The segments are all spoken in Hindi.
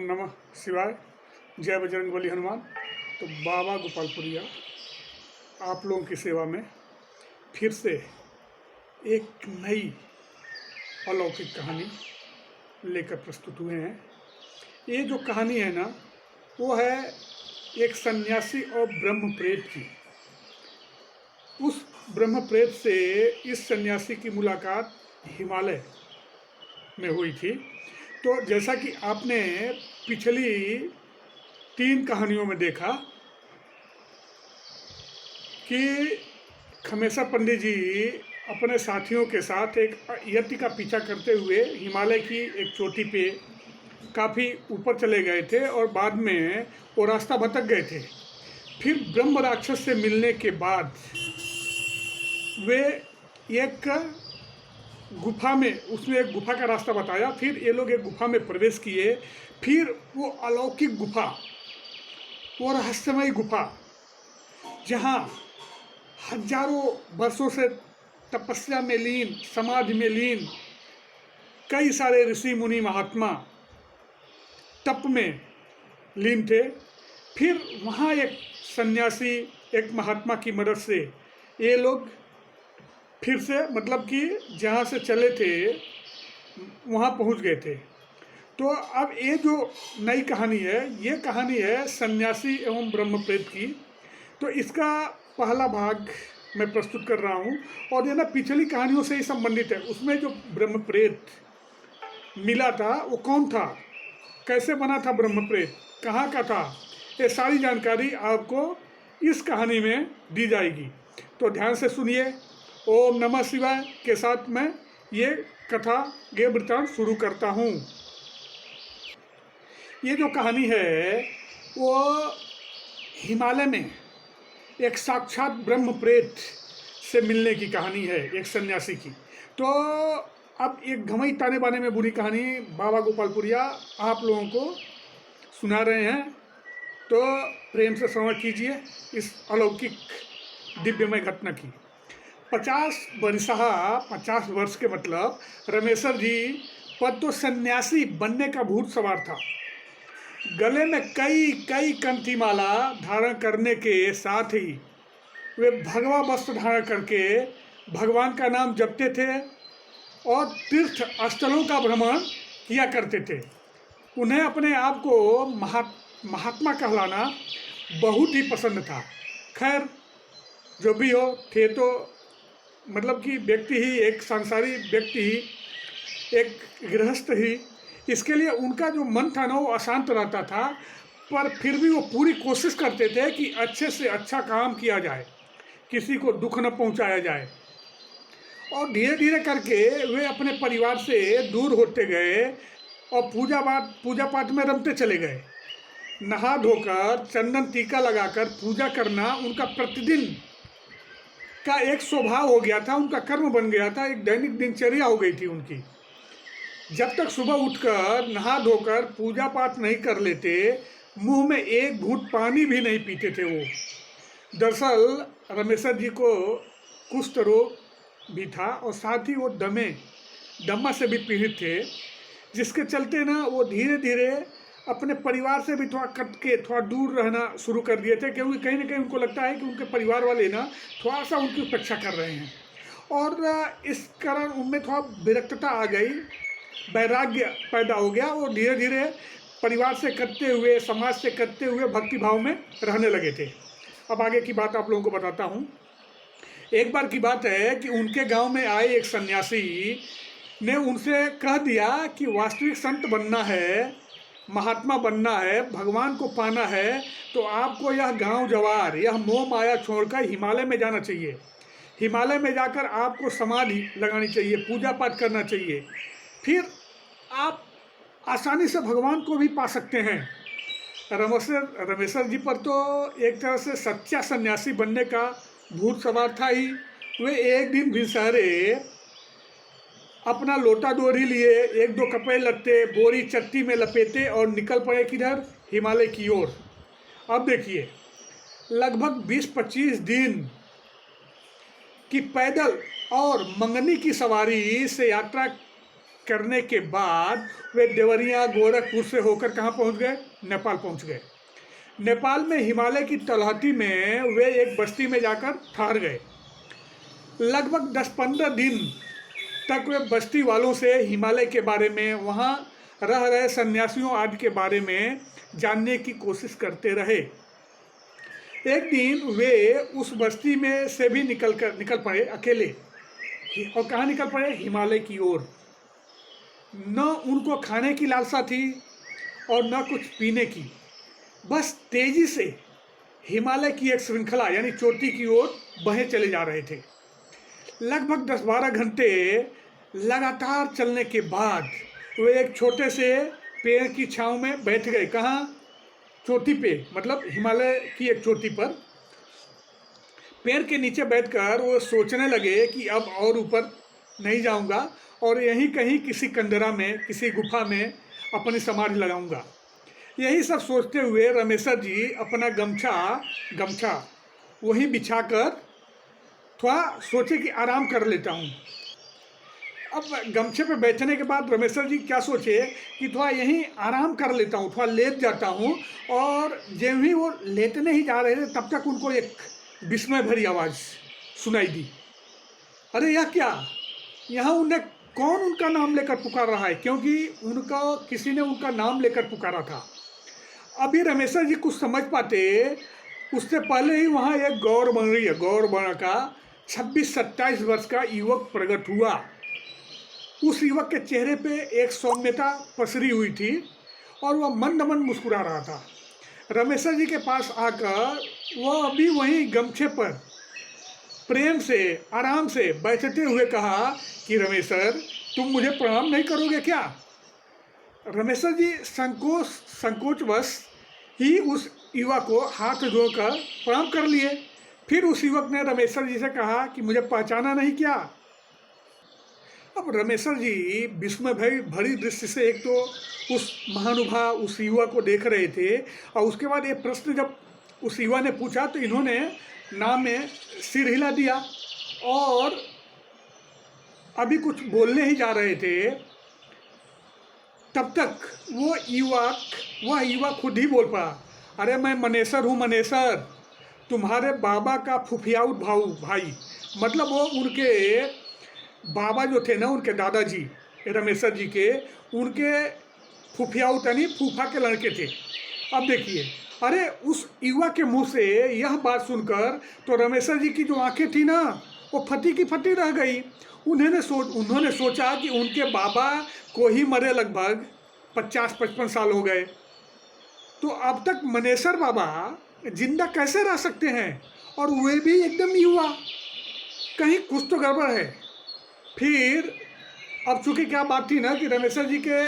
नमः शिवाय। जय बजरंगबली हनुमान। तो बाबा गोपालपुरिया आप लोगों की सेवा में फिर से एक नई अलौकिक कहानी लेकर प्रस्तुत हुए हैं। ये जो कहानी है ना, वो है एक सन्यासी और ब्रह्म प्रेत की। उस ब्रह्म प्रेत से इस सन्यासी की मुलाकात हिमालय में हुई थी। तो जैसा कि आपने पिछली 3 कहानियों में देखा कि खमेसा पंडित जी अपने साथियों के साथ एक यति का पीछा करते हुए हिमालय की एक चोटी पे काफ़ी ऊपर चले गए थे और बाद में वो रास्ता भटक गए थे। फिर ब्रह्म राक्षस से मिलने के बाद वे एक गुफा में, उसने एक गुफा का रास्ता बताया। फिर ये लोग एक गुफा में प्रवेश किए। फिर वो अलौकिक गुफा, वो रहस्यमय गुफा, जहाँ हजारों वर्षों से तपस्या में लीन, समाधि में लीन कई सारे ऋषि मुनि महात्मा तप में लीन थे। फिर वहाँ एक सन्यासी, एक महात्मा की मदद से ये लोग फिर से, मतलब कि जहाँ से चले थे वहाँ पहुँच गए थे। तो अब ये जो नई कहानी है, ये कहानी है सन्यासी एवं ब्रह्म प्रेत की। तो इसका पहला भाग मैं प्रस्तुत कर रहा हूँ और ये ना पिछली कहानियों से ही संबंधित है। उसमें जो ब्रह्म प्रेत मिला था वो कौन था, कैसे बना था ब्रह्म प्रेत, कहाँ का था, ये सारी जानकारी आपको इस कहानी में दी जाएगी। तो ध्यान से सुनिए। ओम नमः शिवाय के साथ मैं ये कथा, ये वृत्तांत शुरू करता हूँ। ये जो कहानी है वो हिमालय में एक साक्षात ब्रह्म प्रेत से मिलने की कहानी है, एक सन्यासी की। तो अब एक घमई ताने बाने में बुरी कहानी बाबा गोपालपुरिया आप लोगों को सुना रहे हैं। तो प्रेम से श्रवण कीजिए इस अलौकिक दिव्यमय घटना की। 50 वर्ष के मतलब रमेश्वर जी पर तो सन्यासी बनने का भूत सवार था। गले में कई कई कंठीमाला धारण करने के साथ ही वे भगवा वस्त्र धारण करके भगवान का नाम जपते थे और तीर्थ स्थलों का भ्रमण किया करते थे। उन्हें अपने आप को महात्मा कहलाना बहुत ही पसंद था। खैर, जो भी हो, थे तो मतलब कि व्यक्ति ही, एक सांसारिक व्यक्ति ही, एक गृहस्थ ही। इसके लिए उनका जो मन था ना, वो अशांत रहता था, पर फिर भी वो पूरी कोशिश करते थे कि अच्छे से अच्छा काम किया जाए, किसी को दुख न पहुंचाया जाए। और धीरे धीरे करके वे अपने परिवार से दूर होते गए और पूजा पाठ में रमते चले गए। नहा धोकर चंदन टीका लगाकर पूजा करना उनका प्रतिदिन का एक स्वभाव हो गया था, उनका कर्म बन गया था, एक दैनिक दिनचर्या हो गई थी उनकी। जब तक सुबह उठकर नहा धोकर पूजा पाठ नहीं कर लेते, मुंह में एक घूंट पानी भी नहीं पीते थे वो। दरअसल रमेश्वर जी को कुष्ठ रोग भी था और साथ ही वो दमा से भी पीड़ित थे, जिसके चलते ना वो धीरे धीरे अपने परिवार से भी थोड़ा कट के थोड़ा दूर रहना शुरू कर दिए थे, क्योंकि कहीं ना कहीं उनको लगता है कि उनके परिवार वाले ना थोड़ा सा उनकी उपेक्षा कर रहे हैं। और इस कारण उनमें थोड़ा विरक्तता आ गई, वैराग्य पैदा हो गया। वो धीरे धीरे परिवार से कटते हुए, समाज से कटते हुए भक्ति भाव में रहने लगे थे। अब आगे की बात आप लोगों को बताता हूँ। एक बार की बात है कि उनके गांव में आए एक सन्यासी ने उनसे कह दिया कि वास्तविक संत बनना है, महात्मा बनना है, भगवान को पाना है, तो आपको यह गांव जवार, यह मोह माया छोड़कर हिमालय में जाना चाहिए। हिमालय में जाकर आपको समाधि लगानी चाहिए, पूजा पाठ करना चाहिए, फिर आप आसानी से भगवान को भी पा सकते हैं। रमेश्वर जी पर तो एक तरह से सच्चा सन्यासी बनने का भूत सवार था ही। वे एक दिन भी सहरे अपना लोटा डोरी लिए, 1-2 कपड़े लत्ते बोरी चट्टी में लपेटे और निकल पड़े किधर, हिमालय की ओर। अब देखिए, लगभग 20-25 दिन की पैदल और मंगनी की सवारी से यात्रा करने के बाद वे देवरिया गोरखपुर से होकर कहाँ पहुँच गए? नेपाल पहुँच गए। नेपाल में हिमालय की तलहटी में वे एक बस्ती में जाकर ठहर गए। लगभग 10-15 दिन तक वे बस्ती वालों से हिमालय के बारे में, वहाँ रह रहे सन्यासियों आदि के बारे में जानने की कोशिश करते रहे। एक दिन वे उस बस्ती में से भी निकल पड़े अकेले। और कहाँ निकल पड़े? हिमालय की ओर। न उनको खाने की लालसा थी और न कुछ पीने की, बस तेजी से हिमालय की एक श्रृंखला यानी चोटी की ओर बहे चले जा रहे थे। लगभग 10-12 घंटे लगातार चलने के बाद वे एक छोटे से पेड़ की छांव में बैठ गए। कहाँ? चोटी पे, मतलब हिमालय की एक चोटी पर। पेड़ के नीचे बैठकर वो सोचने लगे कि अब और ऊपर नहीं जाऊंगा और यहीं कहीं किसी कंदरा में, किसी गुफा में अपनी समाधि लगाऊंगा। यही सब सोचते हुए रमेशर जी अपना गमछा वहीं बिछाकर थोड़ा सोचे कि आराम कर लेता हूँ। अब गमछे पे बैठने के बाद रमेशर जी क्या सोचे कि थोड़ा यहीं आराम कर लेता हूँ, थोड़ा लेट जाता हूँ। और जब ही वो लेटने ही जा रहे थे तब तक उनको एक विस्मय भरी आवाज़ सुनाई दी। अरे यह क्या? यहाँ उन्हें कौन उनका नाम लेकर पुकार रहा है? क्योंकि किसी ने उनका नाम लेकर पुकारा था। अभी रमेशर जी कुछ समझ पाते उससे पहले ही वहाँ एक गौर वर्ण का 26-27 वर्ष का युवक प्रकट हुआ। उस युवक के चेहरे पे एक सौम्यता पसरी हुई थी और वह मंद मंद मुस्कुरा रहा था। रमेशर जी के पास आकर वह अभी वहीं गमछे पर प्रेम से आराम से बैठते हुए कहा कि रमेशर, तुम मुझे प्रणाम नहीं करोगे क्या? रमेशर जी संकोचवश ही उस युवक को हाथ जोड़कर प्रणाम कर लिए। फिर उस युवक ने रमेशर जी से कहा कि मुझे पहचाना नहीं क्या? अब रमेशर जी विस्मय भरी दृष्टि से एक तो उस महानुभाव उस युवा को देख रहे थे और उसके बाद ये प्रश्न जब उस युवा ने पूछा तो इन्होंने नाम में सिर हिला दिया और अभी कुछ बोलने ही जा रहे थे तब तक वह युवा खुद ही बोल पड़ा। अरे मैं मनेसर हूँ, मनेसर, तुम्हारे बाबा का फुफियाउत भाई। मतलब वो उनके बाबा जो थे ना, उनके दादाजी रमेशर जी के, उनके फुफियाउत यानी फूफा के लड़के थे। अब देखिए, अरे उस युवा के मुंह से यह बात सुनकर तो रमेशर जी की जो आंखें थी ना वो फटी की फटी रह गई। उन्होंने सोचा कि उनके बाबा को ही मरे लगभग 50-55 साल हो गए, तो अब तक मनेसर बाबा जिंदा कैसे रह सकते हैं, और वे भी एकदम युवा। कहीं कुछ तो गड़बड़ है। फिर अब चूँकि क्या बात थी ना कि रमेशर जी के,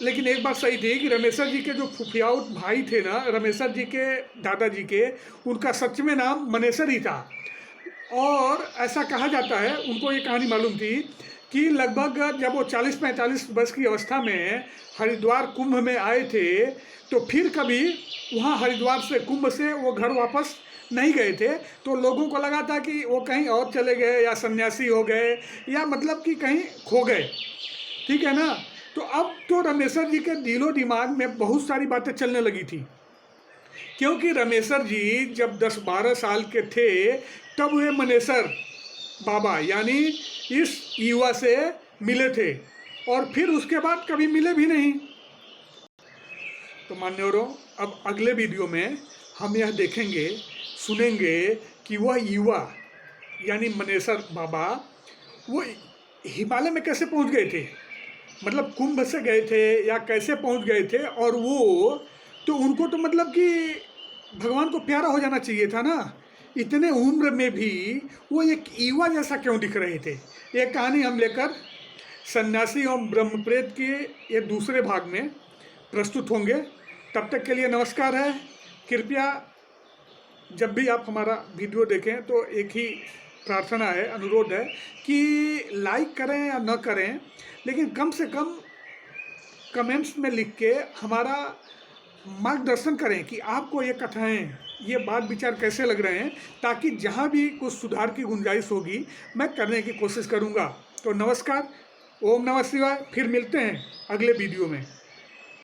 लेकिन एक बात सही थी कि रमेशर जी के जो फुफियाउत भाई थे ना, रमेशर जी के दादाजी के, उनका सच में नाम मनेसर ही था। और ऐसा कहा जाता है, उनको ये कहानी मालूम थी कि लगभग जब वो 40-45 वर्ष की अवस्था में हरिद्वार कुंभ में आए थे तो फिर कभी वहाँ हरिद्वार से कुंभ से वो घर वापस नहीं गए थे। तो लोगों को लगा था कि वो कहीं और चले गए या सन्यासी हो गए या मतलब कि कहीं खो गए, ठीक है ना। तो अब तो रमेशर जी के दिलो दिमाग में बहुत सारी बातें चलने लगी थी, क्योंकि रमेशर जी जब 10-12 साल के थे तब वे मनेसर बाबा यानी इस युवा से मिले थे और फिर उसके बाद कभी मिले भी नहीं। तो मान्यवरों, अब अगले वीडियो में हम यह देखेंगे सुनेंगे कि वह युवा यानी मनेसर बाबा वो हिमालय में कैसे पहुंच गए थे, मतलब कुंभ से गए थे या कैसे पहुंच गए थे। और वो तो उनको तो मतलब कि भगवान को प्यारा हो जाना चाहिए था ना, इतने उम्र में भी वो एक युवा जैसा क्यों दिख रहे थे। ये कहानी हम लेकर सन्यासी और ब्रह्मप्रेत के ये दूसरे भाग में प्रस्तुत होंगे। तब तक के लिए नमस्कार है। कृपया जब भी आप हमारा वीडियो देखें तो एक ही प्रार्थना है, अनुरोध है कि लाइक करें या न करें, लेकिन कम से कम कमेंट्स में लिख के हमारा मार्गदर्शन करें कि आपको ये कथाएं, ये बात विचार कैसे लग रहे हैं, ताकि जहां भी कुछ सुधार की गुंजाइश होगी मैं करने की कोशिश करूंगा। तो नमस्कार, ओम नमः शिवाय। फिर मिलते हैं अगले वीडियो में।